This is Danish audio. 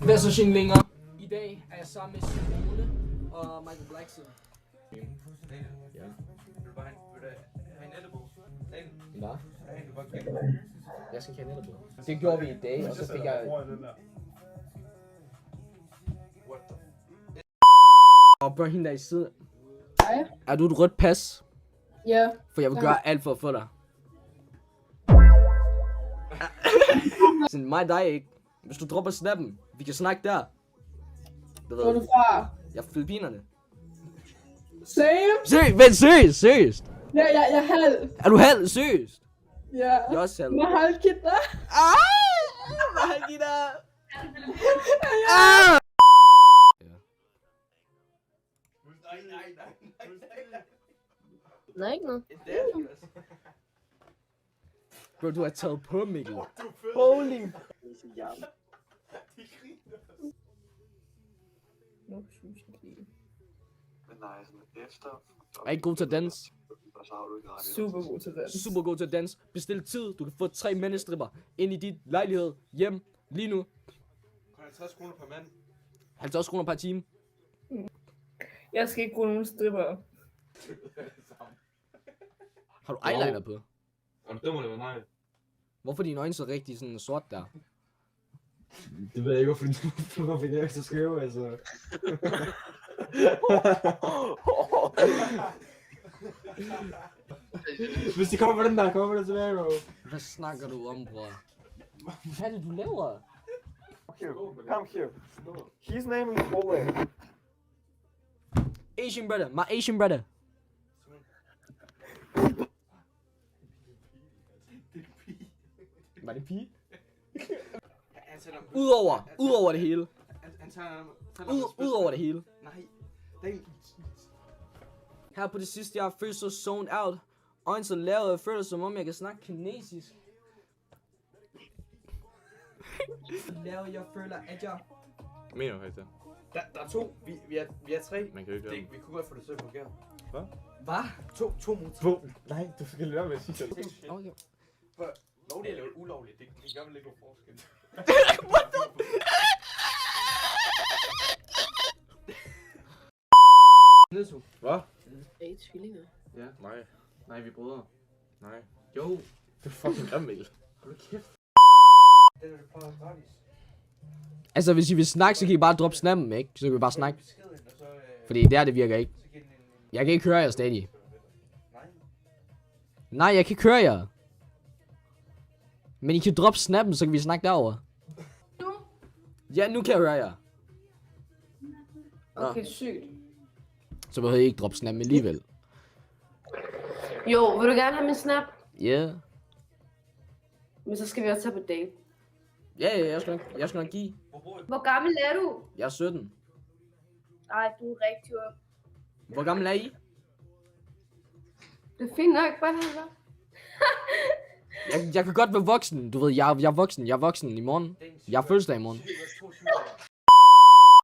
Hvad så, Xinglinger? I dag er jeg sammen med Simone og Michael Blackson. Ja. Vil du have en edible? Hvad? Du bare kan. Jeg skal kende det på. Det gjorde vi i dag, og så fik jeg... Og bør hende der i siden. Hej. Er du et rødt pas? Ja. For jeg vil gøre alt for at få dig. Sådan mig og dig ikke. Hvis du dropper snappen, vi kan snakke der. Hvor er du fra? Jeg er Filippinerne. Same. Men seriøst. Ja, jeg er halv. Er du halv? Seriøst? Ja. Jeg er også halv. Jeg er halv kitter. Nej, ikke noget. Bro, du har taget på, Mikkel. Holy. Er ikke god til at danse? Super god til det. Super god til at danse. Bestil tid. Du kan få 3 mandestripper ind i dit lejlighed hjem lige nu. 50 kroner per mand. 50 kroner per time. Jeg skal ikke bruge nogen stripper. Har du eyeliner på? Er du dum eller nej? Hvorfor er dine øjne så rigtig sådan sort der? Det ved jeg ikke, hvorfor jeg ikke så skæve, altså. Hvis de kommer på den der, kommer det tilbage, bro. Hvad snakker du om, bror? Hvad er det, du laver? Come here. His name is Ole. Asian brother, my Asian brother. Var det pige? Udover det hele. Udover det hele. Nej. Her på det sidste, jeg har følt så zoned out. Øjne så lavet, jeg føler som om jeg kan snakke kinesisk. Lavet, jeg føler, at jeg... Hvad mener du faktisk det? Der er to. Vi er tre. Man kan jo ikke gøre det. Vi kunne godt få det til at fungere. Hvad? To motorer. Bo. Nej, du skal lade være med at sige det. Okay. Lovligt eller ulovligt, det gør vel ikke nogen forskel. Hvad? Hey, tvillinger. Ja. Nej, vi er brødre. Nej. Jo. Du er fucking grim, Mikkel. Hold kæft. Den er bare gratis. Altså, hvis I vil snakke, så kan I bare droppe snappen, ikke? Så kan vi bare snakke. Fordi det virker ikke. Jeg kan ikke høre jer stadig. Nej, jeg kan ikke høre jer. Men I kan droppe snappen, så kan vi snakke derover. Nu? Ja, nu kan jeg høre jer. Okay, sygt. Så behøver I ikke droppe snappen alligevel. Jo, vil du gerne have min snap? Ja. Yeah. Men så skal vi også tage på date. Ja, jeg skal nok give. Hvor gammel er du? Jeg er 17. Nej, du er rigtig ung. Hvor gammel er I? Det er fint nok, bare her. Jeg kan godt være voksen. Du ved, jeg er voksen. Jeg er voksen i morgen. Jeg har fødselsdag i morgen.